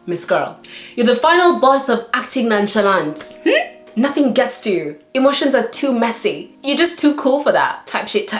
Miss Girl. You're the final boss of acting nonchalant. Nothing gets to you. Emotions are too messy. You're just too cool for that. Type shit.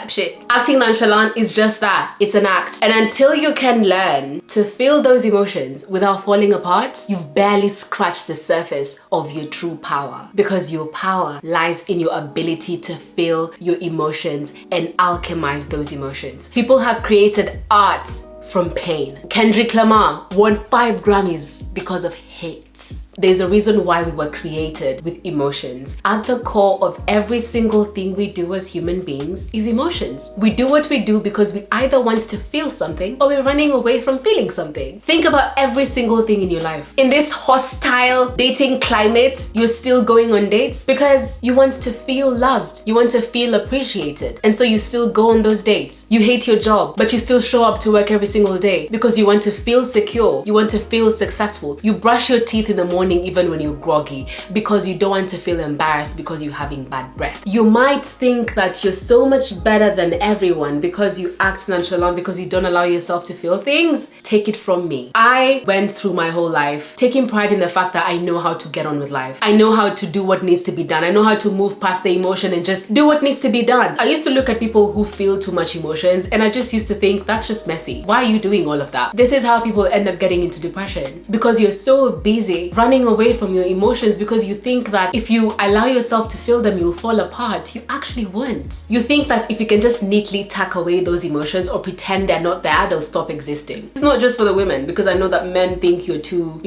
Acting nonchalant is just that. It's an act. And until you can learn to feel those emotions without falling apart, you've barely scratched the surface of your true power. Because your power lies in your ability to feel your emotions and alchemize those emotions. People have created art from pain. Kendrick Lamar won 5 Grammys because of hate. There's a reason why we were created with emotions. At the core of every single thing we do as human beings is emotions. We do what we do because we either want to feel something or we're running away from feeling something. Think about every single thing in your life. In this hostile dating climate, you're still going on dates because you want to feel loved. You want to feel appreciated. And so you still go on those dates. You hate your job, but you still show up to work every single day because you want to feel secure. You want to feel successful. You brush your teeth in the morning even when you're groggy because you don't want to feel embarrassed because you're having bad breath. You might think that you're so much better than everyone because you act nonchalant, because you don't allow yourself to feel things. Take it from me. I went through my whole life taking pride in the fact that I know how to get on with life. I know how to do what needs to be done. I know how to move past the emotion and just do what needs to be done. I used to look at people who feel too much emotions and I just used to think that's just messy. Why are you doing all of that? This is how people end up getting into depression because you're so busy running away from your emotions because you think that if you allow yourself to feel them, you'll fall apart. You actually won't. You think that if you can just neatly tuck away those emotions or pretend they're not there, they'll stop existing. It's not just for the women, because I know that men think you're too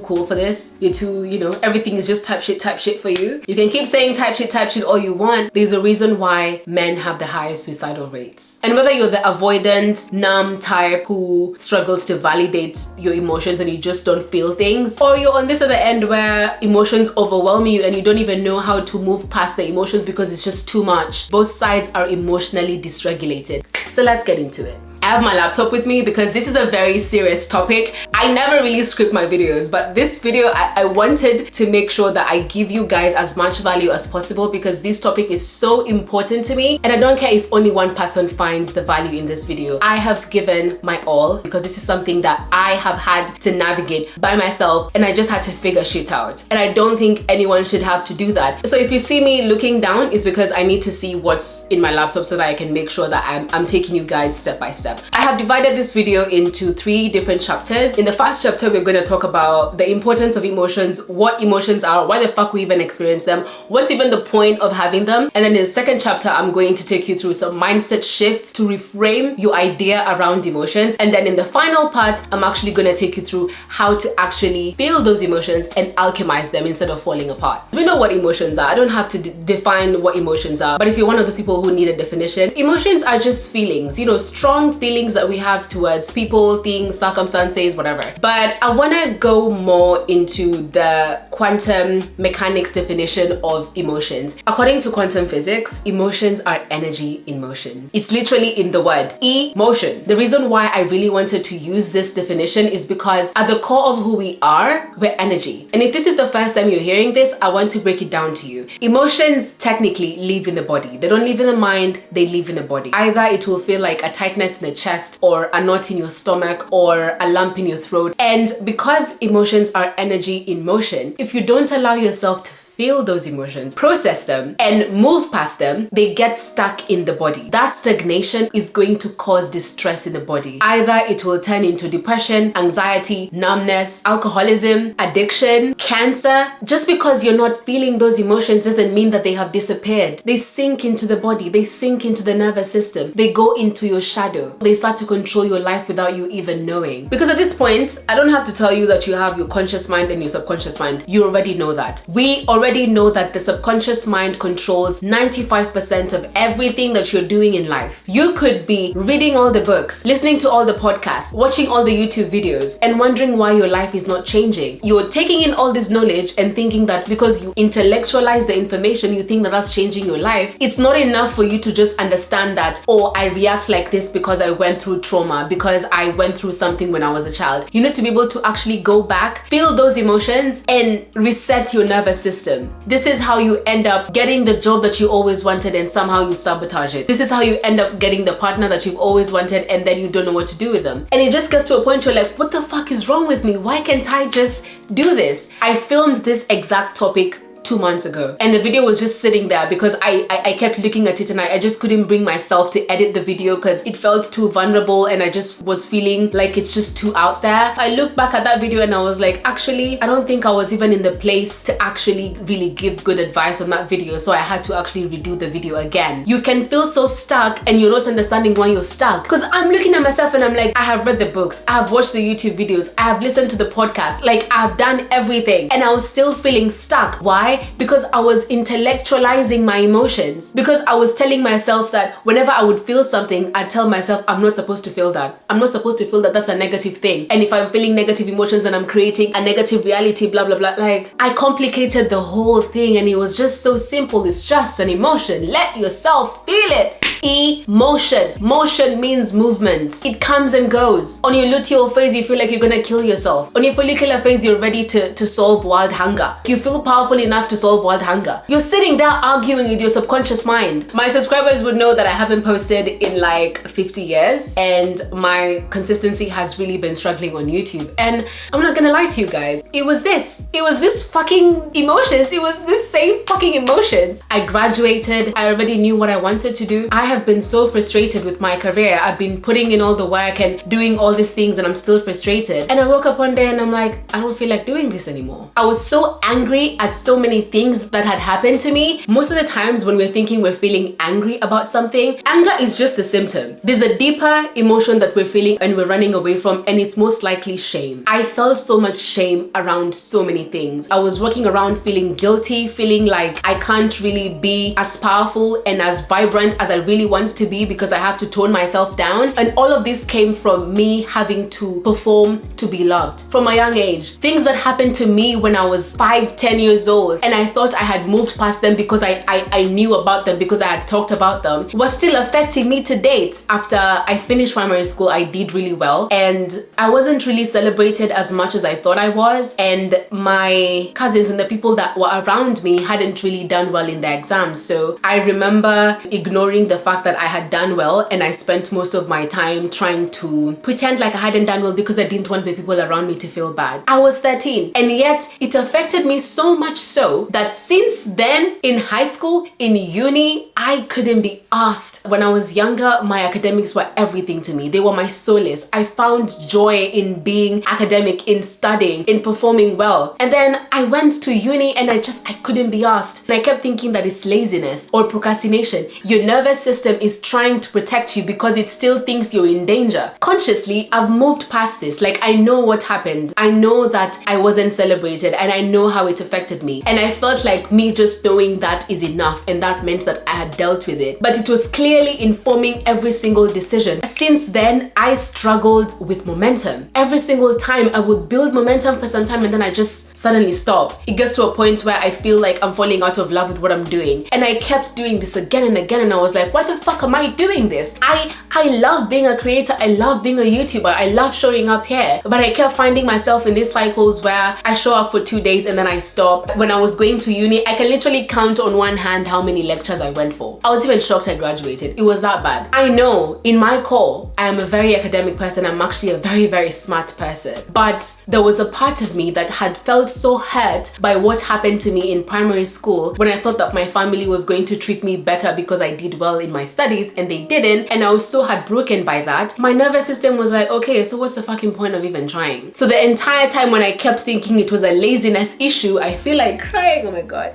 cool for this. You're too, everything is just type shit for you. You can keep saying type shit all you want. There's a reason why men have the highest suicidal rates. And whether you're the avoidant, numb type who struggles to validate your emotions and you just don't feel things, or you're on this other end where emotions overwhelm you and you don't even know how to move past the emotions because it's just too much. Both sides are emotionally dysregulated. So let's get into it. I have my laptop with me because this is a very serious topic. I never really script my videos, but this video I wanted to make sure that I give you guys as much value as possible because this topic is so important to me and I don't care if only one person finds the value in this video. I have given my all because this is something that I have had to navigate by myself and I just had to figure shit out. And I don't think anyone should have to do that. So if you see me looking down, it's because I need to see what's in my laptop so that I can make sure that I'm taking you guys step by step. I have divided this video into 3 different chapters. In the first chapter, we're going to talk about the importance of emotions, what emotions are, why the fuck we even experience them, what's even the point of having them. And then in the second chapter, I'm going to take you through some mindset shifts to reframe your idea around emotions. And then in the final part, I'm actually going to take you through how to actually feel those emotions and alchemize them instead of falling apart. We know what emotions are. I don't have to define what emotions are, but if you're one of those people who need a definition, emotions are just feelings, strong feelings that we have towards people, things, circumstances, whatever. But I want to go more into the quantum mechanics definition of emotions. According to quantum physics, emotions are energy in motion. It's literally in the word emotion. The reason why I really wanted to use this definition is because at the core of who we are, we're energy. And if this is the first time you're hearing this, I want to break it down to you. Emotions technically live in the body. They don't live in the mind, they live in the body. Either it will feel like a tightness in the chest or a knot in your stomach or a lump in your throat. And because emotions are energy in motion, if you don't allow yourself to feel those emotions, process them, and move past them, they get stuck in the body. That stagnation is going to cause distress in the body. Either it will turn into depression, anxiety, numbness, alcoholism, addiction, cancer. Just because you're not feeling those emotions doesn't mean that they have disappeared. They sink into the body, they sink into the nervous system, they go into your shadow. They start to control your life without you even knowing. Because at this point, I don't have to tell you that you have your conscious mind and your subconscious mind. You already know that. We already know that the subconscious mind controls 95% of everything that you're doing in life. You could be reading all the books, listening to all the podcasts, watching all the YouTube videos, and wondering why your life is not changing. You're taking in all this knowledge and thinking that because you intellectualize the information, you think that that's changing your life. It's not enough for you to just understand that, oh, I react like this because I went through trauma, because I went through something when I was a child. You need to be able to actually go back, feel those emotions, and reset your nervous system. momentum. This is how you end up getting the job that you always wanted and somehow you sabotage it. This is how you end up getting the partner that you've always wanted and then you don't know what to do with them. And it just gets to a point where you're like, what the fuck is wrong with me? Why can't I just do this? I filmed this exact topic 2 months ago and the video was just sitting there because I kept looking at it and I just couldn't bring myself to edit the video because it felt too vulnerable and I just was feeling like it's just too out there. I looked back at that video and I was like, actually, I don't think I was even in the place to actually really give good advice on that video, so I had to actually redo the video again. You can feel so stuck and you're not understanding why you're stuck, because I'm looking at myself and I'm like, I have read the books, I have watched the YouTube videos, I have listened to the podcast, like I've done everything and I was still feeling stuck. Why? Because I was intellectualizing my emotions. Because I was telling myself that whenever I would feel something, I'd tell myself, I'm not supposed to feel that. I'm not supposed to feel that. That's a negative thing. And if I'm feeling negative emotions, then I'm creating a negative reality, blah, blah, blah. Like, I complicated the whole thing and it was just so simple. It's just an emotion. Let yourself feel it. Emotion. Motion means movement. It comes and goes. On your luteal phase, you feel like you're gonna kill yourself. On your follicular phase, you're ready to solve world hunger. You feel powerful enough to solve world hunger. You're sitting there arguing with your subconscious mind. My subscribers would know that I haven't posted in like 50 years and my consistency has really been struggling on YouTube. And I'm not gonna lie to you guys. It was this fucking emotions. It was this same fucking emotions. I graduated. I already knew what I wanted to do. I have been so frustrated with my career. I've been putting in all the work and doing all these things and I'm still frustrated. And I woke up one day and I'm like, I don't feel like doing this anymore. I was so angry at so many things that had happened to me. Most of the times when we're thinking we're feeling angry about something, anger is just a symptom. There's a deeper emotion that we're feeling and we're running away from, and it's most likely shame. I felt so much shame around so many things. I was walking around feeling guilty, feeling like I can't really be as powerful and as vibrant as I really want to be because I have to tone myself down. And all of this came from me having to perform to be loved from a young age. Things that happened to me when I was 5-10 years old and I thought I had moved past them because I knew about them, because I had talked about them, was still affecting me to date. After I finished primary school, I did really well and I wasn't really celebrated as much as I thought I was, and my cousins and the people that were around me hadn't really done well in their exams. So I remember ignoring the fact that I had done well and I spent most of my time trying to pretend like I hadn't done well because I didn't want the people around me to feel bad. I was 13 and yet it affected me so much so that since then, in high school, in uni, I couldn't be asked. When I was younger, my academics were everything to me. They were my solace. I found joy in being academic, in studying, in performing well. And then I went to uni and I couldn't be asked. And I kept thinking that it's laziness or procrastination. Your nervous system is trying to protect you because it still thinks you're in danger. Consciously, I've moved past this. Like, I know what happened. I know that I wasn't celebrated and I know how it affected me. And I felt like me just knowing that is enough, and that meant that I had dealt with it. But it was clearly informing every single decision. Since then, I struggled with momentum. Every single time I would build momentum for some time and then I just suddenly stop. It gets to a point where I feel like I'm falling out of love with what I'm doing. And I kept doing this again and again and I was like, why the fuck am I doing this? I love being a creator. I love being a YouTuber. I love showing up here. But I kept finding myself in these cycles where I show up for 2 days and then I stop. When I was going to uni, I can literally count on one hand how many lectures I went for. I was even shocked I graduated. It was that bad. I know in my core, I am a very academic person. I'm actually a very, very smart person. But there was a part of me that had felt so hurt by what happened to me in primary school when I thought that my family was going to treat me better because I did well in my studies and they didn't. And I was so heartbroken by that. My nervous system was like, okay, so what's the fucking point of even trying? So the entire time when I kept thinking it was a laziness issue, I feel like crying. Oh my God.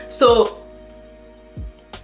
So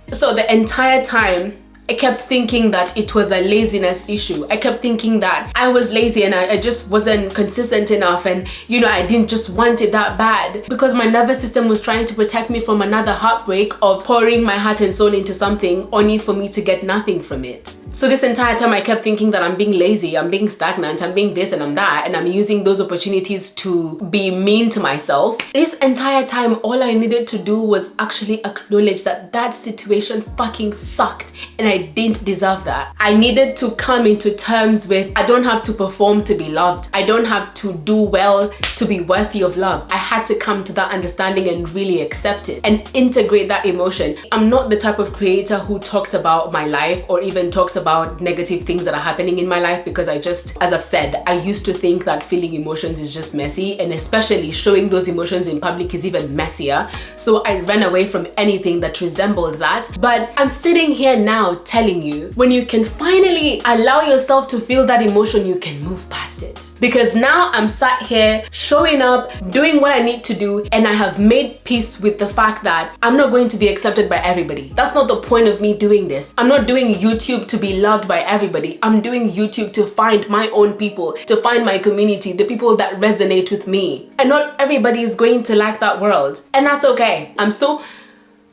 the entire time I kept thinking that it was a laziness issue. I kept thinking that I was lazy and I just wasn't consistent enough, and I didn't just want it that bad, because my nervous system was trying to protect me from another heartbreak of pouring my heart and soul into something only for me to get nothing from it. So this entire time I kept thinking that I'm being lazy, I'm being stagnant, I'm being this and I'm that, and I'm using those opportunities to be mean to myself. This entire time, all I needed to do was actually acknowledge that that situation fucking sucked and I didn't deserve that. I needed to come into terms with, I don't have to perform to be loved. I don't have to do well to be worthy of love. I had to come to that understanding and really accept it and integrate that emotion. I'm not the type of creator who talks about my life or even talks about negative things that are happening in my life, because I just, as I've said, I used to think that feeling emotions is just messy, and especially showing those emotions in public is even messier. So I ran away from anything that resembled that. But I'm sitting here now telling you, when you can finally allow yourself to feel that emotion, you can move past it. Because now I'm sat here showing up, doing what I need to do, and I have made peace with the fact that I'm not going to be accepted by everybody. That's not the point of me doing this. I'm not doing YouTube to be loved by everybody. I'm doing YouTube to find my own people, to find my community, the people that resonate with me. And not everybody is going to like that world. And that's okay. I'm so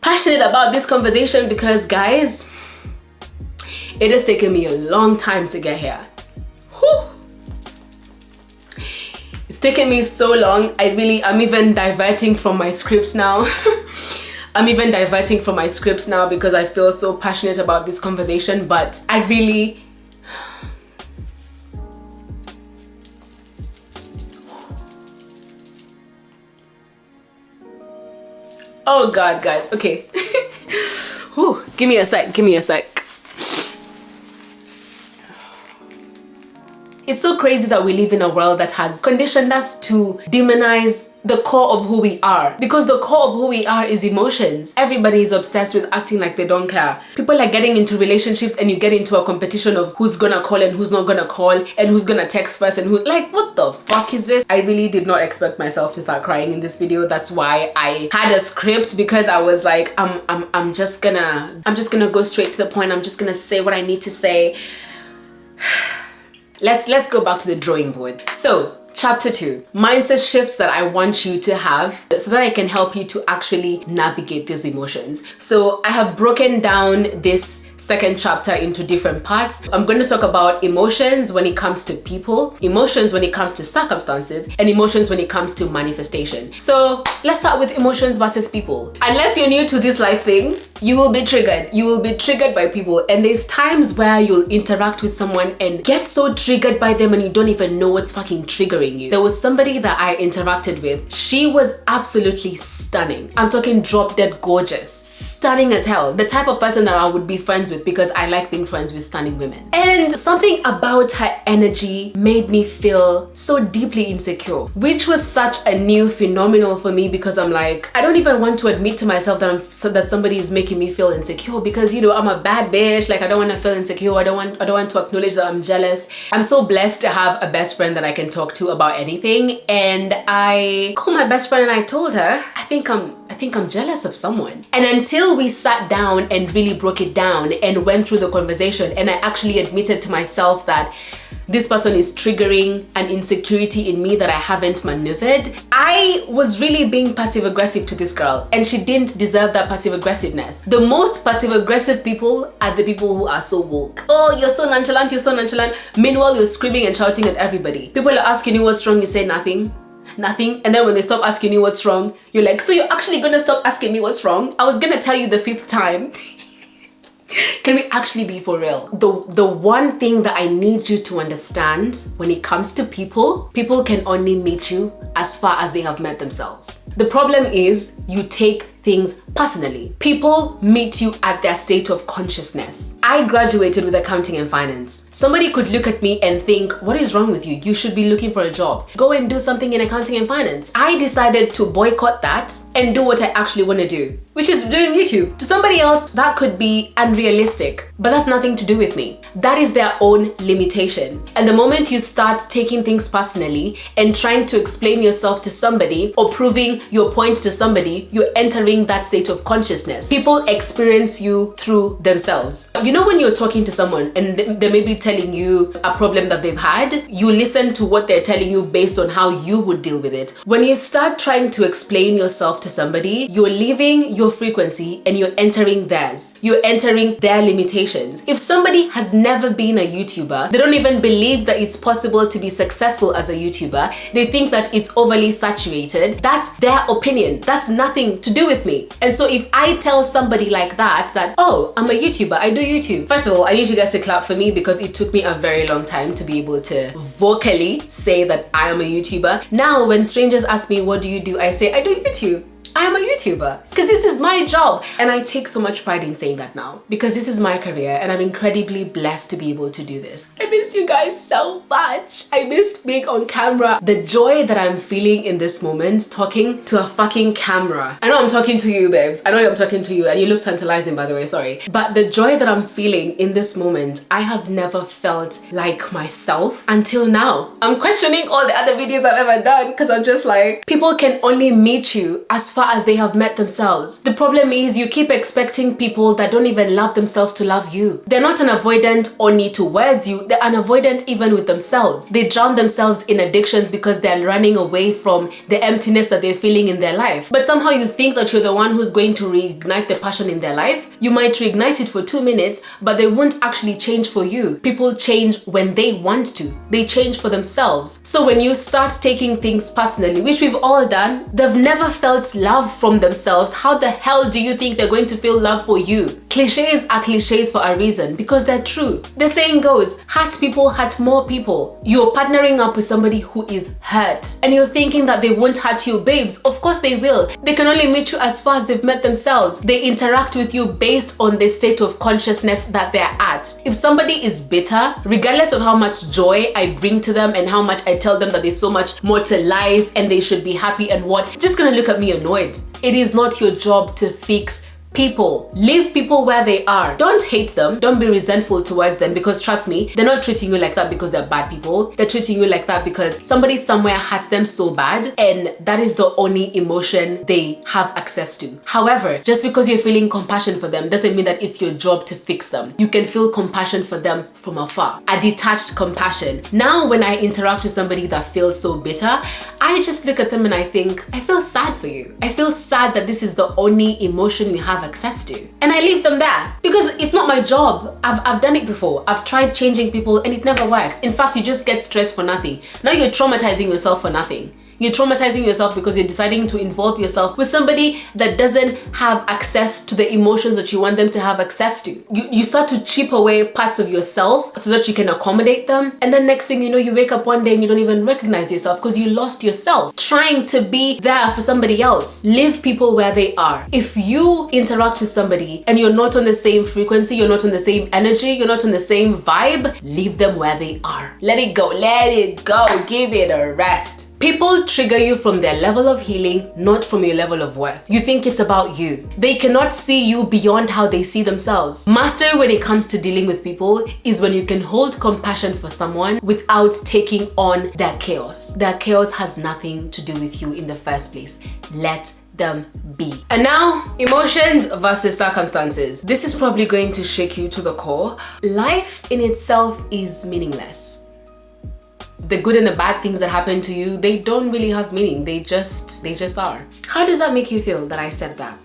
passionate about this conversation because, guys, it has taken me a long time to get here. Whew. It's taken me so long. I'm even diverting from my scripts now. I'm even diverting from my scripts now because I feel so passionate about this conversation, but I really... Oh God, guys, okay. Whew, give me a sec. It's so crazy that we live in a world that has conditioned us to demonize the core of who we are, because the core of who we are is emotions. Everybody is obsessed with acting like they don't care. People are getting into relationships and you get into a competition of who's gonna call and who's not gonna call and who's gonna text first and who, like, what the fuck is this? I really did not expect myself to start crying in this video. That's why I had a script, because I was like, I'm just gonna go straight to the point. I'm just gonna say what I need to say. Let's go back to the drawing board. So, Chapter 2, mindset shifts that I want you to have so that I can help you to actually navigate these emotions. So I have broken down this second chapter into different parts. I'm going to talk about emotions when it comes to people, emotions when it comes to circumstances, and emotions when it comes to manifestation. So let's start with emotions versus people. Unless you're new to this life thing, you will be triggered. You will be triggered by people, and there's times where you'll interact with someone and get so triggered by them and you don't even know what's fucking triggering you. There was somebody that I interacted with. She was absolutely stunning. I'm talking drop dead gorgeous, stunning as hell. The type of person that I would be friends with, because I like being friends with stunning women. And something about her energy made me feel so deeply insecure, which was such a new phenomenon for me, because I'm like, I don't even want to admit to myself that somebody is making me feel insecure, because, you know, I'm a bad bitch. Like, I don't want to feel insecure. I don't want to acknowledge that I'm jealous. I'm so blessed to have a best friend that I can talk to about anything. And I called my best friend and I told her, I think I'm jealous of someone. And until we sat down and really broke it down and went through the conversation, and I actually admitted to myself that this person is triggering an insecurity in me that I haven't maneuvered, I was really being passive aggressive to this girl, and she didn't deserve that passive aggressiveness. The most passive aggressive people are the people who are so woke. Oh, you're so nonchalant, you're so nonchalant. Meanwhile, you're screaming and shouting at everybody. People are asking you what's wrong, you say nothing. And then when they stop asking you what's wrong, you're like, so you're actually gonna stop asking me what's wrong? I was gonna tell you the 5th time. Can we actually be for real? The one thing that I need you to understand when it comes to people can only meet you as far as they have met themselves. The problem is you take things personally. People meet you at their state of consciousness. I graduated with accounting and finance. Somebody could look at me and think, what is wrong with you? You should be looking for a job. Go and do something in accounting and finance. I decided to boycott that and do what I actually want to do, which is doing YouTube. To somebody else, that could be unrealistic, but that's nothing to do with me. That is their own limitation. And the moment you start taking things personally and trying to explain yourself to somebody or proving your point to somebody, you're entering entering that state of consciousness. People experience you through themselves. You know, when you're talking to someone and they may be telling you a problem that they've had, you listen to what they're telling you based on how you would deal with it. When you start trying to explain yourself to somebody, you're leaving your frequency and you're entering theirs. You're entering their limitations. If somebody has never been a YouTuber, they don't even believe that it's possible to be successful as a YouTuber. They think that it's overly saturated. That's their opinion. That's nothing to do with me. And so if I tell somebody like that, oh, I'm a YouTuber, I do YouTube. First of all, I need you guys to clap for me because it took me a very long time to be able to vocally say that I am a YouTuber. Now, when strangers ask me, what do you do? I say, I do YouTube. I am a YouTuber because this is my job. And I take so much pride in saying that now because this is my career and I'm incredibly blessed to be able to do this. I missed you guys so much. I missed being on camera. The joy that I'm feeling in this moment talking to a fucking camera. I know I'm talking to you, babes. I know I'm talking to you and you look tantalizing, by the way, sorry. But the joy that I'm feeling in this moment, I have never felt like myself until now. I'm questioning all the other videos I've ever done because I'm just like, people can only meet you as far as they have met themselves. The problem is you keep expecting people that don't even love themselves to love you. They're not unavoidant only towards you, they're unavoidant even with themselves. They drown themselves in addictions because they're running away from the emptiness that they're feeling in their life. But somehow you think that you're the one who's going to reignite the passion in their life. You might reignite it for 2 minutes, but they won't actually change for you. People change when they want to. They change for themselves. So when you start taking things personally, which we've all done, they've never felt love from themselves. How the hell do you think they're going to feel love for you? Cliches are cliches for a reason because they're true. The saying goes, hurt people hurt more people. You're partnering up with somebody who is hurt and you're thinking that they won't hurt you, babes. Of course they will. They can only meet you as far as they've met themselves. They interact with you based on the state of consciousness that they're at. If somebody is bitter, regardless of how much joy I bring to them and how much I tell them that there's so much more to life and they should be happy and what, they're just gonna look at me annoyed. It is not your job to fix people. Leave people where they are. Don't hate them. Don't be resentful towards them because trust me, they're not treating you like that because they're bad people. They're treating you like that because somebody somewhere hurt them so bad and that is the only emotion they have access to. However, just because you're feeling compassion for them doesn't mean that it's your job to fix them. You can feel compassion for them from afar. A detached compassion. Now when I interact with somebody that feels so bitter, I just look at them and I think, I feel sad for you. I feel sad that this is the only emotion you have access to. And I leave them there because it's not my job. I've done it before. I've tried changing people and it never works. In fact, you just get stressed for nothing. Now you're traumatizing yourself for nothing. You're traumatizing yourself because you're deciding to involve yourself with somebody that doesn't have access to the emotions that you want them to have access to. You start to chip away parts of yourself so that you can accommodate them. And then next thing you know, you wake up one day and you don't even recognize yourself because you lost yourself trying to be there for somebody else. Leave people where they are. If you interact with somebody and you're not on the same frequency, you're not on the same energy, you're not on the same vibe, leave them where they are. Let it go. Let it go. Give it a rest. People trigger you from their level of healing, not from your level of worth. You think it's about you. They cannot see you beyond how they see themselves. Mastery when it comes to dealing with people is when you can hold compassion for someone without taking on their chaos. Their chaos has nothing to do with you in the first place. Let them be. And now, emotions versus circumstances. This is probably going to shake you to the core. Life in itself is meaningless. The good and the bad things that happen to you, they don't really have meaning. They just are. How does that make you feel that I said that?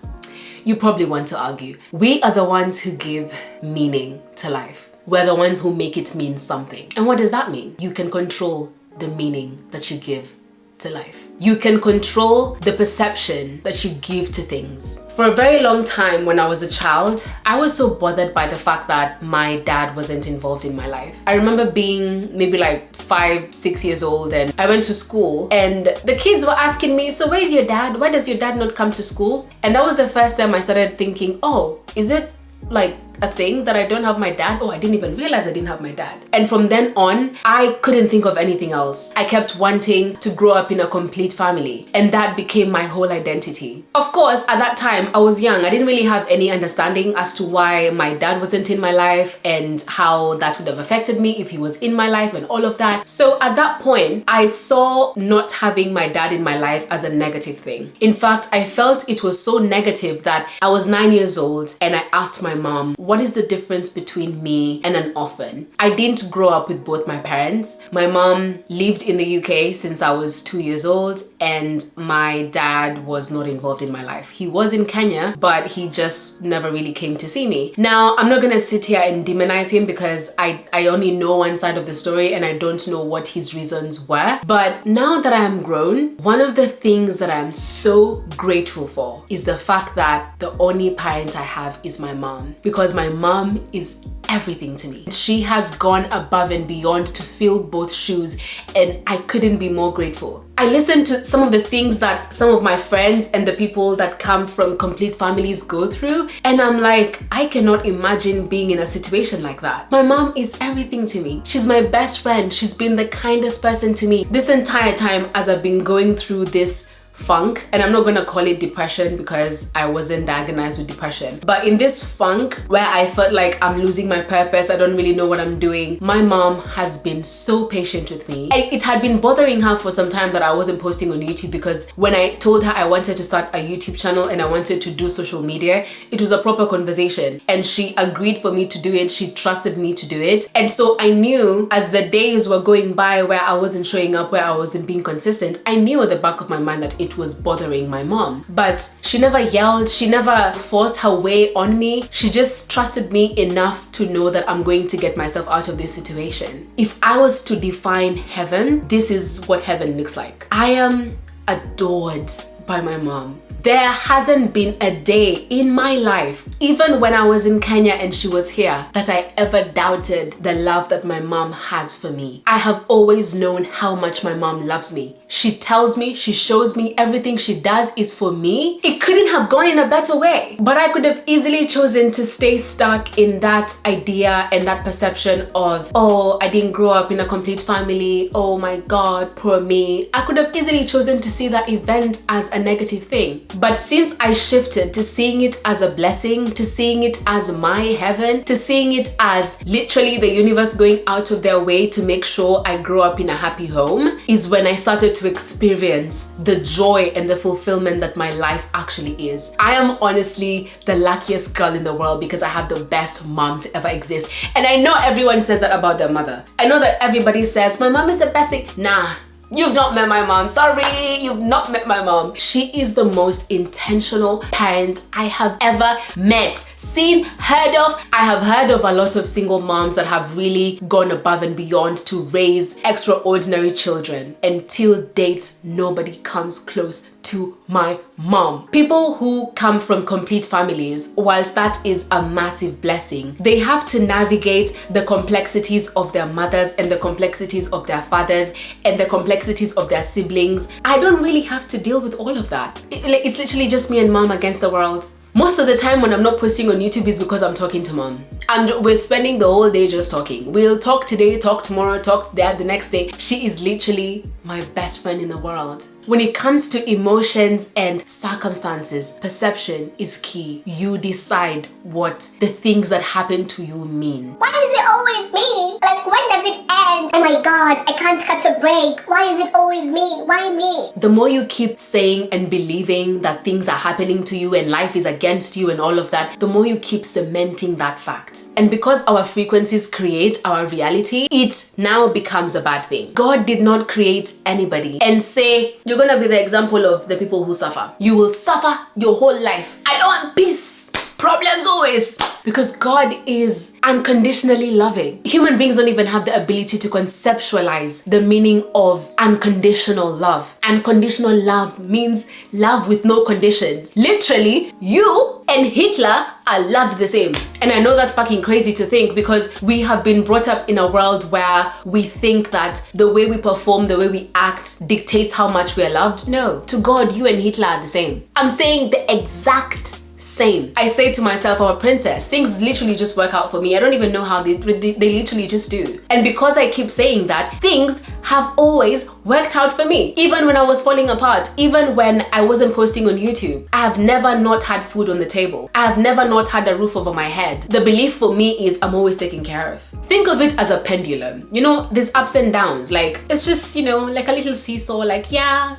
You probably want to argue. We are the ones who give meaning to life. We're the ones who make it mean something. And what does that mean? You can control the meaning that you give to life. You can control the perception that you give to things. For a very long time when I was a child, I was so bothered by the fact that my dad wasn't involved in my life. I remember being maybe like 5-6 years old and I went to school and the kids were asking me, so where's your dad? Why does your dad not come to school? And that was the first time I started thinking, oh, is it like a thing that I don't have my dad. Oh, I didn't even realize I didn't have my dad. And from then on, I couldn't think of anything else. I kept wanting to grow up in a complete family, and that became my whole identity. Of course, at that time, I was young. I didn't really have any understanding as to why my dad wasn't in my life and how that would have affected me if he was in my life and all of that. So at that point, I saw not having my dad in my life as a negative thing. In fact, I felt it was so negative that I was 9 years old and I asked my mom, what is the difference between me and an orphan? I didn't grow up with both my parents. My mom lived in the UK since I was 2 years old, and my dad was not involved in my life. He was in Kenya, but he just never really came to see me. Now, I'm not gonna sit here and demonize him because I only know one side of the story and I don't know what his reasons were. But now that I am grown, one of the things that I'm so grateful for is the fact that the only parent I have is my mom, because my mom is everything to me. She has gone above and beyond to fill both shoes, and I couldn't be more grateful. I listen to some of the things that some of my friends and the people that come from complete families go through, and I'm like, I cannot imagine being in a situation like that. My mom is everything to me. She's my best friend. She's been the kindest person to me this entire time as I've been going through this funk. And I'm not gonna call it depression because I wasn't diagnosed with depression, but in this funk where I felt like I'm losing my purpose, I don't really know what I'm doing, my mom has been so patient with me. It had been bothering her for some time that I wasn't posting on YouTube, because when I told her I wanted to start a YouTube channel and I wanted to do social media, it was a proper conversation and she agreed for me to do it. She trusted me to do it. And so I knew as the days were going by where I wasn't showing up, where I wasn't being consistent, I knew at the back of my mind that it was bothering my mom. But she never yelled, she never forced her way on me. She just trusted me enough to know that I'm going to get myself out of this situation. If I was to define heaven, this is what heaven looks like. I am adored by my mom. There hasn't been a day in my life, even when I was in Kenya and she was here, that I ever doubted the love that my mom has for me. I have always known how much my mom loves me. She tells me, she shows me, everything she does is for me. It couldn't have gone in a better way. But I could have easily chosen to stay stuck in that idea and that perception of, oh, I didn't grow up in a complete family. Oh my God, poor me. I could have easily chosen to see that event as a negative thing. But since I shifted to seeing it as a blessing, to seeing it as my heaven, to seeing it as literally the universe going out of their way to make sure I grow up in a happy home, is when I started to experience the joy and the fulfillment that my life actually is. I am honestly the luckiest girl in the world because I have the best mom to ever exist. And I know everyone says that about their mother. I know that everybody says, my mom is the best thing. Nah. You've not met my mom. Sorry, you've not met my mom. She is the most intentional parent I have ever met, seen, heard of. I have heard of a lot of single moms that have really gone above and beyond to raise extraordinary children. Until date, nobody comes close to my mom. People who come from complete families, whilst that is a massive blessing, they have to navigate the complexities of their mothers and the complexities of their fathers and the complexities of their siblings. I don't really have to deal with all of that. It's literally just me and mom against the world. Most of the time when I'm not posting on YouTube is because I'm talking to mom. And we're spending the whole day just talking. We'll talk today, talk tomorrow, talk there the next day. She is literally my best friend in the world. When it comes to emotions and circumstances, perception is key. You decide what the things that happen to you mean. Why is it always me? Like, when does it end? Oh my God, I can't catch a break. Why is it always me? Why me? The more you keep saying and believing that things are happening to you and life is against you and all of that, the more you keep cementing that fact. And because our frequencies create our reality, it now becomes a bad thing. God did not create anybody and say, you're gonna be the example of the people who suffer. You will suffer your whole life. I don't want peace. Problems always. Because God is unconditionally loving. Human beings don't even have the ability to conceptualize the meaning of unconditional love. Unconditional love means love with no conditions. Literally, you and Hitler are loved the same. And I know that's fucking crazy to think, because we have been brought up in a world where we think that the way we perform, the way we act dictates how much we are loved. No, to God, you and Hitler are the same. I'm saying the exact same. I say to myself, I'm a princess. Things literally just work out for me. I don't even know how they literally just do. And because I keep saying that, things have always worked out for me. Even when I was falling apart, even when I wasn't posting on YouTube, I have never not had food on the table. I have never not had a roof over my head. The belief for me is I'm always taken care of. Think of it as a pendulum. You know, there's ups and downs. Like, it's just, you know, like a little seesaw. Like, yeah,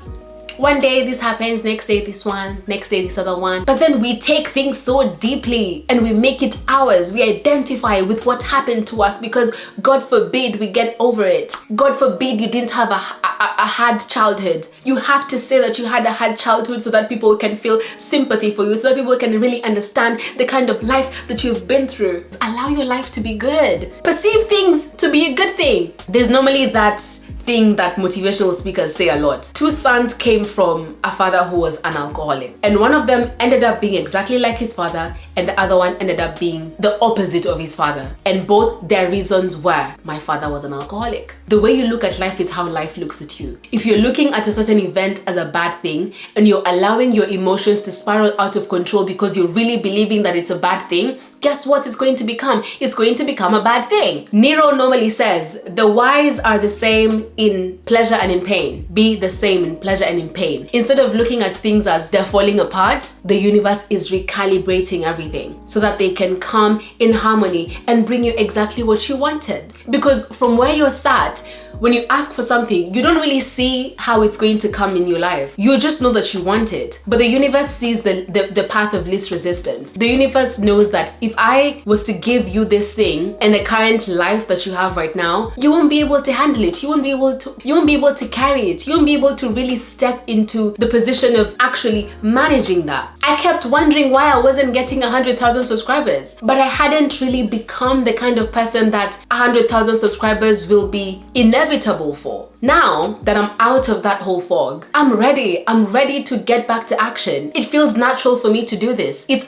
one day this happens, next day this one, next day this other one. But then we take things so deeply and we make it ours. We identify with what happened to us because God forbid we get over it. God forbid you didn't have a hard childhood. You have to say that you had a hard childhood so that people can feel sympathy for you, so that people can really understand the kind of life that you've been through. Allow your life to be good. Perceive things to be a good thing. There's normally that thing that motivational speakers say a lot. Two sons came from a father who was an alcoholic, and one of them ended up being exactly like his father, and the other one ended up being the opposite of his father. And both their reasons were, my father was an alcoholic. The way you look at life is how life looks at you. If you're looking at a certain event as a bad thing and you're allowing your emotions to spiral out of control because you're really believing that it's a bad thing, guess what it's going to become? It's going to become a bad thing. Nero normally says, the wise are the same in pleasure and in pain. Be the same in pleasure and in pain. Instead of looking at things as they're falling apart, the universe is recalibrating everything so that they can come in harmony and bring you exactly what you wanted. Because from where you're sat, when you ask for something, you don't really see how it's going to come in your life. You just know that you want it. But the universe sees the path of least resistance. The universe knows that if I was to give you this thing and the current life that you have right now, you won't be able to handle it. You won't be able to carry it. You won't be able to really step into the position of actually managing that. I kept wondering why I wasn't getting 100,000 subscribers, but I hadn't really become the kind of person that 100,000 subscribers will be inevitable for. Now that I'm out of that whole fog, I'm ready to get back to action. It feels natural for me to do this. It's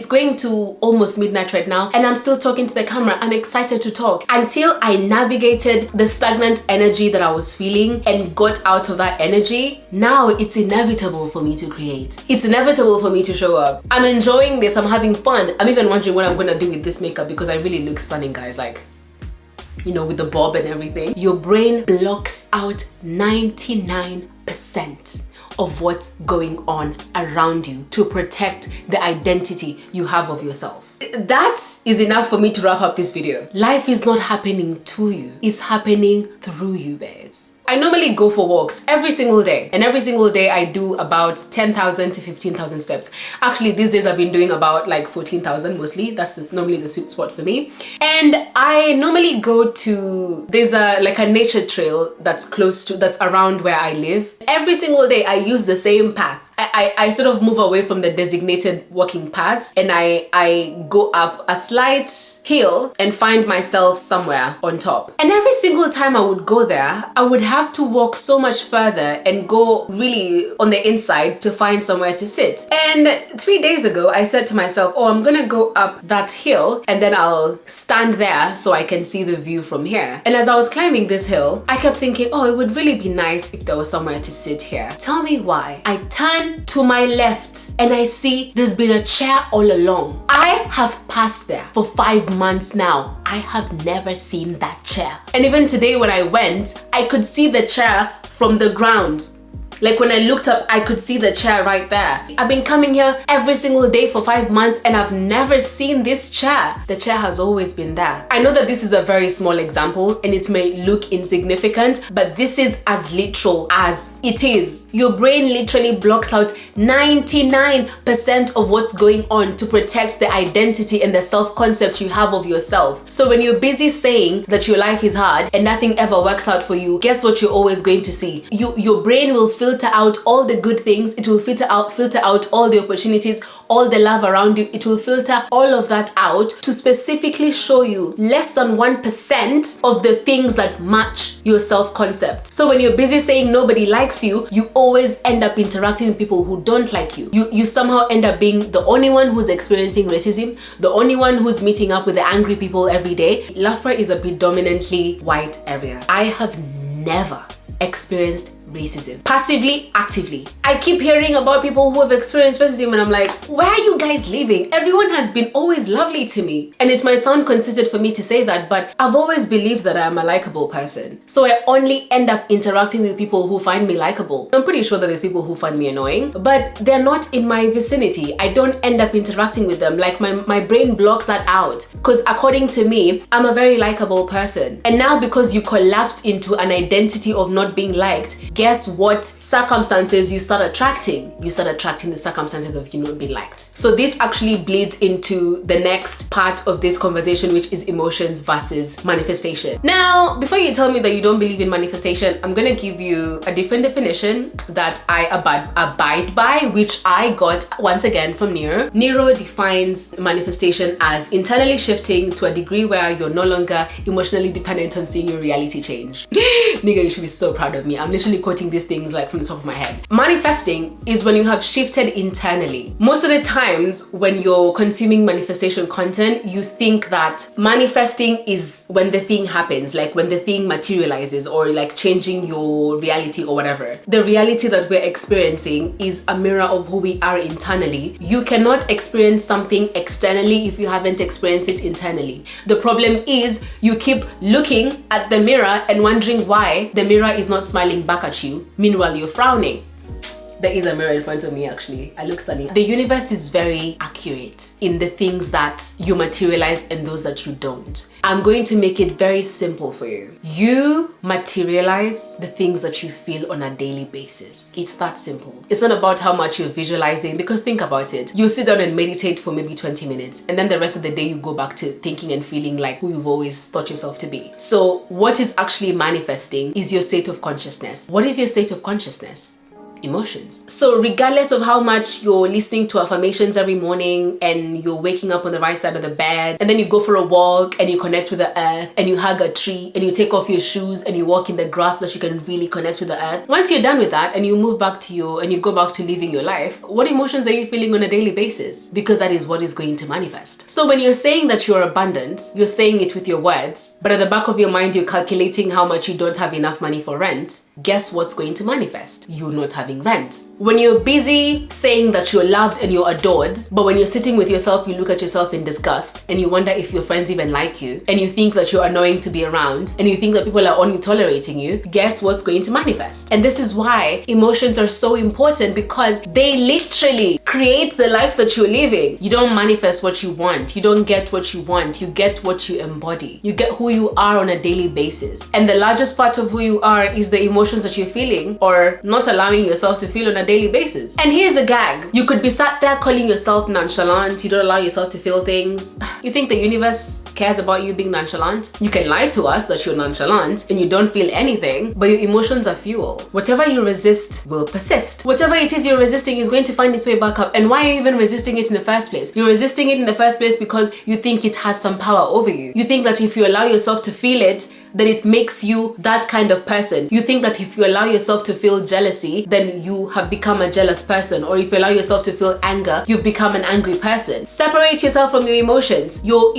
going to almost midnight right now and I'm still talking to the camera. I'm excited to talk. Until I navigated the stagnant energy that I was feeling and got out of that energy, now it's inevitable for me to create. It's inevitable for me to show up. I'm enjoying this, I'm having fun. I'm even wondering what I'm gonna do with this makeup because I really look stunning, guys. Like, you know, with the bob and everything. Your brain blocks out 99% of what's going on around you to protect the identity you have of yourself. That is enough for me to wrap up this video. Life is not happening to you, it's happening through you, babes. I normally go for walks every single day, and every single day I do about 10,000 to 15,000 steps. Actually, these days I've been doing about like 14,000 mostly. That's normally the sweet spot for me. And I normally go to, there's a nature trail that's around where I live. Every single day I use the same path. I sort of move away from the designated walking paths and I go up a slight hill and find myself somewhere on top. And every single time I would go there, I would have to walk so much further and go really on the inside to find somewhere to sit. And 3 days ago, I said to myself, oh, I'm gonna go up that hill and then I'll stand there so I can see the view from here. And as I was climbing this hill, I kept thinking, oh, it would really be nice if there was somewhere to sit here. Tell me why. I turned to my left and I see there's been a chair all along. I have passed there for 5 months now. I have never seen that chair. And even today when I went, I could see the chair from the ground. Like when I looked up, I could see the chair right there. I've been coming here every single day for 5 months and I've never seen this chair. The chair has always been there. I know that this is a very small example and it may look insignificant, but this is as literal as it is. Your brain literally blocks out 99% of what's going on to protect the identity and the self-concept you have of yourself. So when you're busy saying that your life is hard and nothing ever works out for you, guess what you're always going to see? Your brain will filter out all the good things. It will filter out all the opportunities, all the love around you. It will filter all of that out to specifically show you less than 1% of the things that match your self-concept. So when you're busy saying nobody likes you, you always end up interacting with people who don't like you. You somehow end up being the only one who's experiencing racism, the only one who's meeting up with the angry people every day. Loughborough is a predominantly white area. I have never experienced racism. Passively, actively. I keep hearing about people who have experienced racism and I'm like, where are you guys living? Everyone has been always lovely to me. And it might sound conceited for me to say that, but I've always believed that I am a likable person. So I only end up interacting with people who find me likable. I'm pretty sure that there's people who find me annoying, but they're not in my vicinity. I don't end up interacting with them. Like my brain blocks that out because according to me, I'm a very likable person. And now because you collapsed into an identity of not being liked, guess what circumstances you start attracting? You start attracting the circumstances of you not being liked. So this actually bleeds into the next part of this conversation, which is emotions versus manifestation. Now, before you tell me that you don't believe in manifestation, I'm gonna give you a different definition that I abide by, which I got once again from Nero. Nero defines manifestation as internally shifting to a degree where you're no longer emotionally dependent on seeing your reality change. Nigga, you should be so proud of me. I'm literally quoting these things like from the top of my head. Manifesting is when you have shifted internally. Most of the times when you're consuming manifestation content, you think that manifesting is when the thing happens, like when the thing materializes or like changing your reality or whatever. The reality that we're experiencing is a mirror of who we are internally. You cannot experience something externally if you haven't experienced it internally. The problem is you keep looking at the mirror and wondering why the mirror is not smiling back at you. Meanwhile, you're frowning. There is a mirror in front of me actually. I look stunning. The universe is very accurate in the things that you materialize and those that you don't. I'm going to make it very simple for you. You materialize the things that you feel on a daily basis. It's that simple. It's not about how much you're visualizing, because think about it. You sit down and meditate for maybe 20 minutes and then the rest of the day you go back to thinking and feeling like who you've always thought yourself to be. So what is actually manifesting is your state of consciousness. What is your state of consciousness? Emotions. So regardless of how much you're listening to affirmations every morning and you're waking up on the right side of the bed and then you go for a walk and you connect with the earth and you hug a tree and you take off your shoes and you walk in the grass so that you can really connect with the earth. Once you're done with that and you move back to you go back to living your life, what emotions are you feeling on a daily basis? Because that is what is going to manifest. So when you're saying that you're abundant, you're saying it with your words, but at the back of your mind you're calculating how much you don't have enough money for rent. Guess what's going to manifest? You not having rent. When you're busy saying that you're loved and you're adored, but when you're sitting with yourself, you look at yourself in disgust and you wonder if your friends even like you, and you think that you're annoying to be around, and you think that people are only tolerating you, guess what's going to manifest? And this is why emotions are so important, because they literally create the life that you're living. You don't manifest what you want. You don't get what you want. You get what you embody. You get who you are on a daily basis. And the largest part of who you are is the emotions that you're feeling or not allowing yourself to feel on a daily basis. And here's the gag. You could be sat there calling yourself nonchalant. You don't allow yourself to feel things. You think the universe cares about you being nonchalant? You can lie to us that you're nonchalant and you don't feel anything, but your emotions are fuel. Whatever you resist will persist. Whatever it is you're resisting is going to find its way back up. And why are you even resisting it in the first place? You're resisting it in the first place because you think it has some power over you. You think that if you allow yourself to feel it, then it makes you that kind of person. You think that if you allow yourself to feel jealousy, then you have become a jealous person. Or if you allow yourself to feel anger, you've become an angry person. Separate yourself from your emotions. You're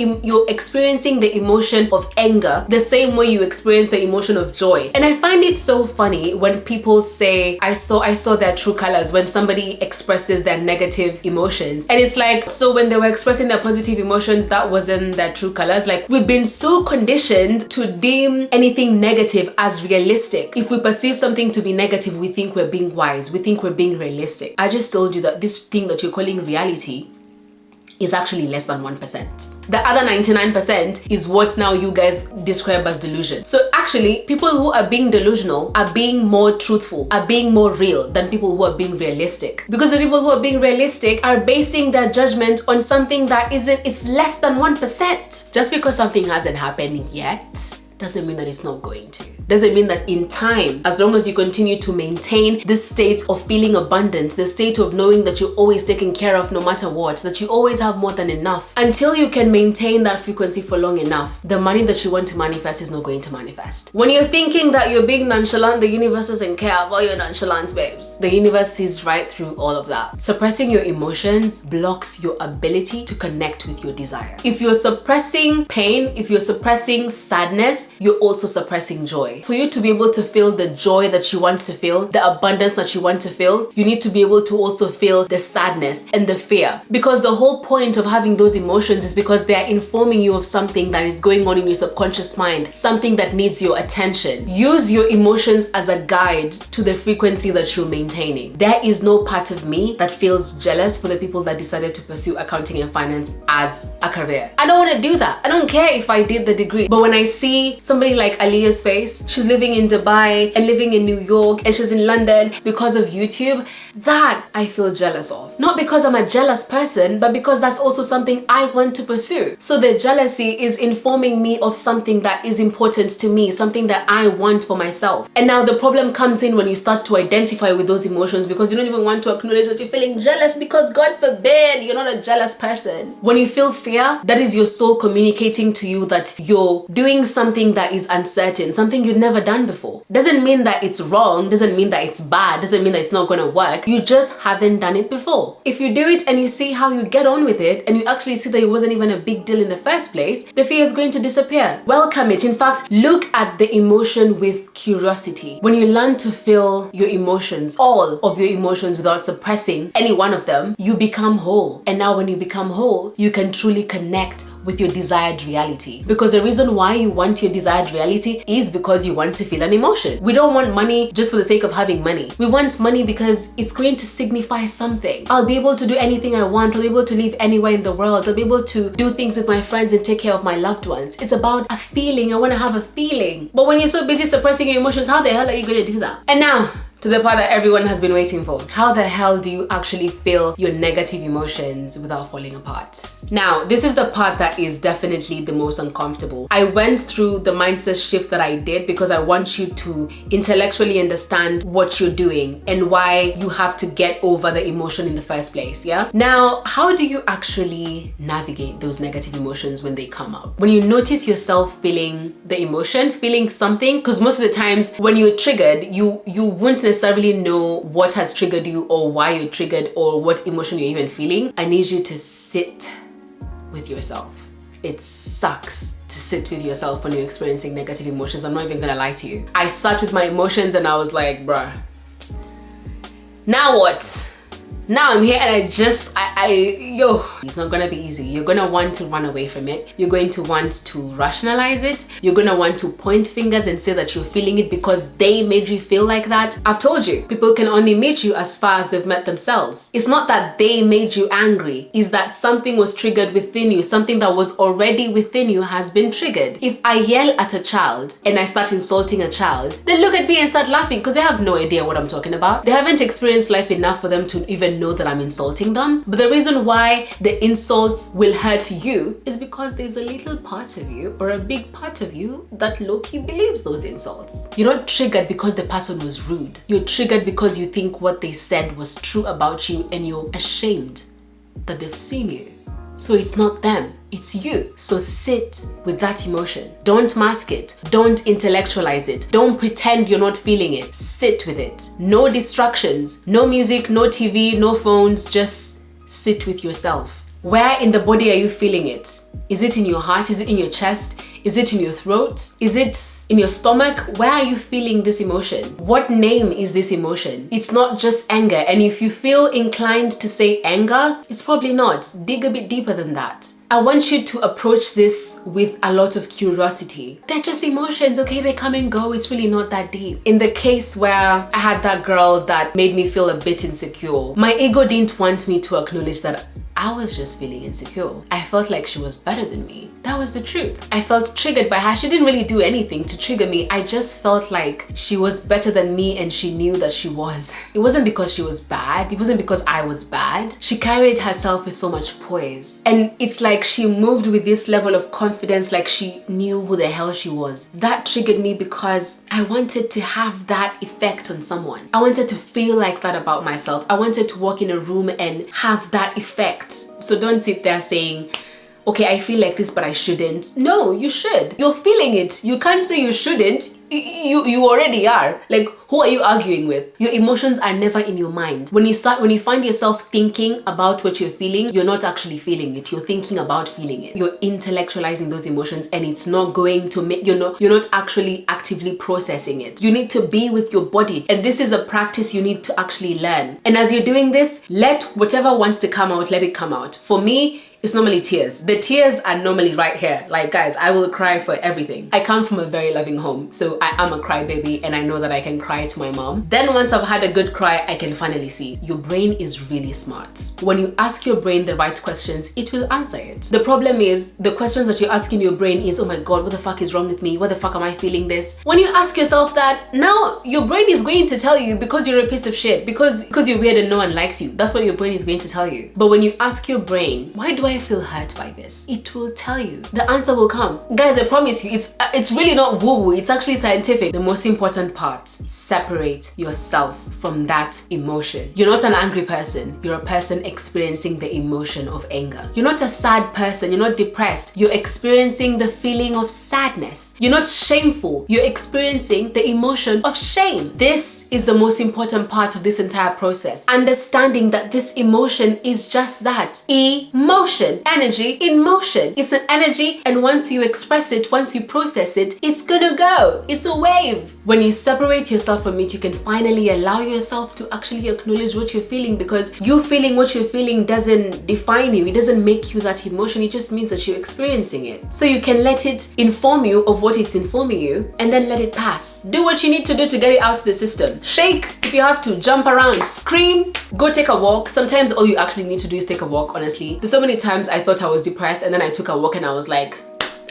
experiencing the emotion of anger the same way you experience the emotion of joy. And I find it so funny when people say, I saw their true colors, when somebody expresses their negative emotions. And it's like, so when they were expressing their positive emotions, that wasn't their true colors. Like, we've been so conditioned to deem anything negative as realistic. If we perceive something to be negative, we think we're being wise. We think we're being realistic. I just told you that this thing that you're calling reality is actually less than 1%. The other 99% is what now you guys describe as delusion. So actually, people who are being delusional are being more truthful, are being more real than people who are being realistic. Because the people who are being realistic are basing their judgment on something that it's less than 1%. Just because something hasn't happened yet doesn't mean that it's not going to. Doesn't mean that in time, as long as you continue to maintain this state of feeling abundant, the state of knowing that you're always taken care of no matter what, that you always have more than enough, until you can maintain that frequency for long enough, the money that you want to manifest is not going to manifest. When you're thinking that you're being nonchalant, the universe doesn't care about your nonchalance, babes. The universe sees right through all of that. Suppressing your emotions blocks your ability to connect with your desire. If you're suppressing pain, if you're suppressing sadness, sadness, you're also suppressing joy. For you to be able to feel the joy that you want to feel, the abundance that you want to feel, you need to be able to also feel the sadness and the fear. Because the whole point of having those emotions is because they are informing you of something that is going on in your subconscious mind, something that needs your attention. Use your emotions as a guide to the frequency that you're maintaining. There is no part of me that feels jealous for the people that decided to pursue accounting and finance as a career. I don't want to do that. I don't care if I did the degree. But when I see somebody like Aaliyah's face, she's living in Dubai and living in New York and she's in London because of YouTube, that I feel jealous of. Not because I'm a jealous person, but because that's also something I want to pursue. So the jealousy is informing me of something that is important to me, something that I want for myself. And now the problem comes in when you start to identify with those emotions, because you don't even want to acknowledge that you're feeling jealous, because God forbid you're not a jealous person. When you feel fear, that is your soul communicating to you that you're doing something that is uncertain, something you've never done before. Doesn't mean that it's wrong, doesn't mean that it's bad, doesn't mean that it's not gonna work. You just haven't done it before. If you do it and you see how you get on with it, and you actually see that it wasn't even a big deal in the first place, the fear is going to disappear. Welcome it. In fact, look at the emotion with curiosity. When you learn to feel your emotions, all of your emotions, without suppressing any one of them, you become whole. And now when you become whole, you can truly connect with your desired reality. Because the reason why you want your desired reality is because you want to feel an emotion. We don't want money just for the sake of having money. We want money because it's going to signify something. I'll be able to do anything I want. I'll be able to live anywhere in the world. I'll be able to do things with my friends and take care of my loved ones. It's about a feeling. I want to have a feeling. But when you're so busy suppressing your emotions, how the hell are you going to do that? And now, to the part that everyone has been waiting for. How the hell do you actually feel your negative emotions without falling apart? Now, this is the part that is definitely the most uncomfortable. I went through the mindset shift that I did because I want you to intellectually understand what you're doing and why you have to get over the emotion in the first place, yeah? Now, how do you actually navigate those negative emotions when they come up? When you notice yourself feeling the emotion, feeling something, because most of the times when you're triggered, you won't necessarily know what has triggered you or why you're triggered or what emotion you're even feeling. I need you to sit with yourself. It sucks to sit with yourself when you're experiencing negative emotions. I'm not even gonna lie to you. I sat with my emotions and I was like, bruh, now what? Now I'm here and it's not gonna be easy. You're gonna want to run away from it. You're going to want to rationalize it. You're gonna want to point fingers and say that you're feeling it because they made you feel like that. I've told you, people can only meet you as far as they've met themselves. It's not that they made you angry. It's that something was triggered within you. Something that was already within you has been triggered. If I yell at a child and I start insulting a child, they look at me and start laughing because they have no idea what I'm talking about. They haven't experienced life enough for them to even know that I'm insulting them. But the reason why the insults will hurt you is because there's a little part of you or a big part of you that low-key believes those insults. You're not triggered because the person was rude. You're triggered because you think what they said was true about you and you're ashamed that they've seen you. So it's not them, it's you. So sit with that emotion. Don't mask it. Don't intellectualize it. Don't pretend you're not feeling it. Sit with it. No distractions, no music, no TV, no phones. Just sit with yourself. Where in the body are you feeling it? Is it in your heart? Is it in your chest? Is it in your throat? Is it in your stomach? Where are you feeling this emotion? What name is this emotion? It's not just anger. And if you feel inclined to say anger, it's probably not. Dig a bit deeper than that. I want you to approach this with a lot of curiosity. They're just emotions, okay? They come and go. It's really not that deep. In the case where I had that girl that made me feel a bit insecure, my ego didn't want me to acknowledge that I was just feeling insecure. I felt like she was better than me. That was the truth. I felt triggered by her. She didn't really do anything to trigger me. I just felt like she was better than me and she knew that she was. It wasn't because she was bad. It wasn't because I was bad. She carried herself with so much poise. And it's like she moved with this level of confidence, like she knew who the hell she was. That triggered me because I wanted to have that effect on someone. I wanted to feel like that about myself. I wanted to walk in a room and have that effect. So don't sit there saying, okay, I feel like this, but I shouldn't. No, you should. You're feeling it. You can't say you shouldn't. You already are. Like, who are you arguing with? Your emotions are never in your mind. When you find yourself thinking about what you're feeling, you're not actually feeling it. You're thinking about feeling it. You're intellectualizing those emotions, and it's not going to make, you're not actually actively processing it. You need to be with your body, and this is a practice you need to actually learn. And as you're doing this, let whatever wants to come out, let it come out. For me, it's normally tears. The tears are normally right here. Like, guys, I will cry for everything. I come from a very loving home, so I am a crybaby, and I know that I can cry to my mom. Then once I've had a good cry, I can finally see. Your brain is really smart. When you ask your brain the right questions, it will answer it. The problem is, the questions that you're asking your brain is, oh my God, what the fuck is wrong with me? What the fuck am I feeling this? When you ask yourself that, now your brain is going to tell you because you're a piece of shit, because you're weird and no one likes you. That's what your brain is going to tell you. But when you ask your brain, why do I feel hurt by this? It will tell you. The answer will come. Guys, I promise you, it's really not woo-woo. It's actually scientific. The most important part, separate yourself from that emotion. You're not an angry person. You're a person experiencing the emotion of anger. You're not a sad person. You're not depressed. You're experiencing the feeling of sadness. You're not shameful. You're experiencing the emotion of shame. This is the most important part of this entire process. Understanding that this emotion is just that. Emotion. Energy in motion. It's an energy, and once you express it, once you process it, it's gonna go. It's a wave. When you separate yourself from it, you can finally allow yourself to actually acknowledge what you're feeling, because you feeling what you're feeling doesn't define you. It doesn't make you that emotion. It just means that you're experiencing it. So you can let it inform you of what it's informing you, and then let it pass. Do what you need to do to get it out of the system. Shake if you have to, jump around, scream, go take a walk. Sometimes all you actually need to do is take a walk, honestly. There's so many times I thought I was depressed, and then I took a walk and I was like,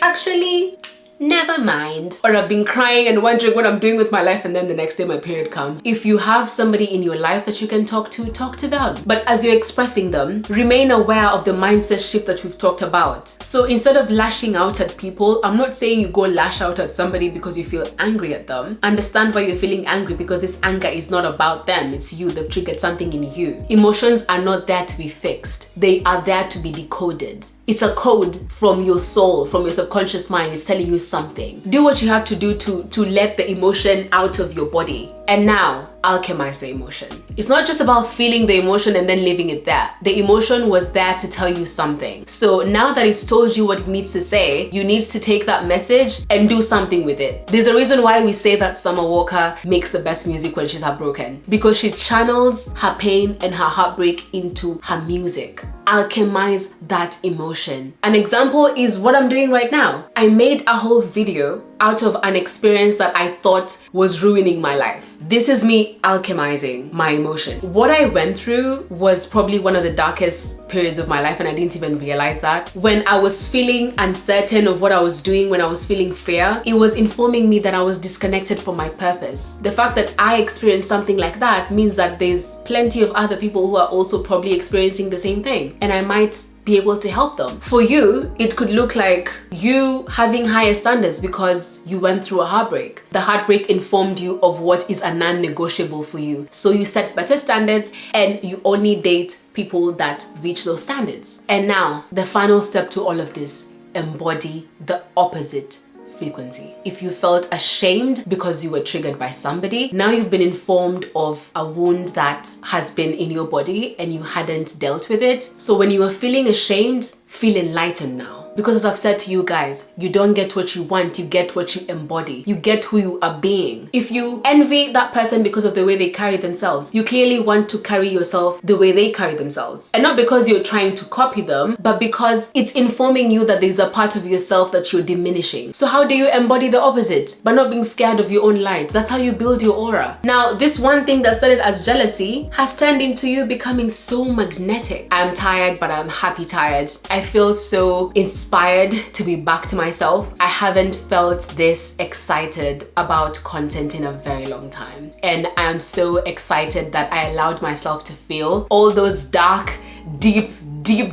actually, never mind. Or I've been crying and wondering what I'm doing with my life, and then the next day my period comes. If you have somebody in your life that you can talk to them. But as you're expressing them, remain aware of the mindset shift that we've talked about. So instead of lashing out at people, I'm not saying you go lash out at somebody because you feel angry at them. Understand why you're feeling angry, because this anger is not about them. It's you. They've triggered something in you. Emotions are not there to be fixed. They are there to be decoded. It's a code from your soul, from your subconscious mind. It's telling you something. Do what you have to do to let the emotion out of your body. And now, alchemize the emotion. It's not just about feeling the emotion and then leaving it there. The emotion was there to tell you something. So now that it's told you what it needs to say, you need to take that message and do something with it. There's a reason why we say that Summer Walker makes the best music when she's heartbroken, because she channels her pain and her heartbreak into her music. Alchemize that emotion. An example is what I'm doing right now. I made a whole video out of an experience that I thought was ruining my life. This is me alchemizing my emotion. What I went through was probably one of the darkest periods of my life, and I didn't even realize that. When I was feeling uncertain of what I was doing, when I was feeling fear, it was informing me that I was disconnected from my purpose. The fact that I experienced something like that means that there's plenty of other people who are also probably experiencing the same thing, and I might be able to help them. For you, it could look like you having higher standards because you went through a heartbreak. The heartbreak informed you of what is a non-negotiable for you. So you set better standards, and you only date people that reach those standards. And now, the final step to all of this, embody the opposite frequency. If you felt ashamed because you were triggered by somebody, now you've been informed of a wound that has been in your body and you hadn't dealt with it. So when you are feeling ashamed, feel enlightened now. Because as I've said to you guys, you don't get what you want, you get what you embody. You get who you are being. If you envy that person because of the way they carry themselves, you clearly want to carry yourself the way they carry themselves. And not because you're trying to copy them, but because it's informing you that there's a part of yourself that you're diminishing. So how do you embody the opposite? By not being scared of your own light. That's how you build your aura. Now, this one thing that started as jealousy has turned into you becoming so magnetic. I'm tired, but I'm happy tired. I feel so inspired to be back to myself. I haven't felt this excited about content in a very long time. And I am so excited that I allowed myself to feel all those dark, deep,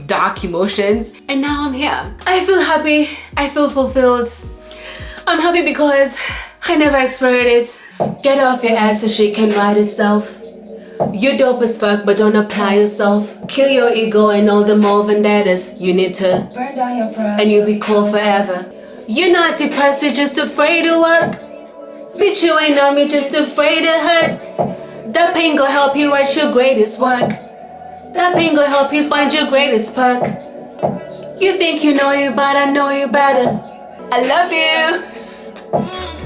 dark emotions. And now I'm here. I feel happy. I feel fulfilled. I'm happy because I never experienced it. Get off your ass so she can ride itself. You're dope as fuck, but don't apply yourself. Kill your ego and all the more vendettas. You need to burn down your pride, and you'll be cool forever. You're not depressed, you're just afraid to work. Bitch, you ain't on me, just afraid to hurt. That pain gon' help you write your greatest work. That pain gon' help you find your greatest perk. You think you know you, but I know you better. I love you.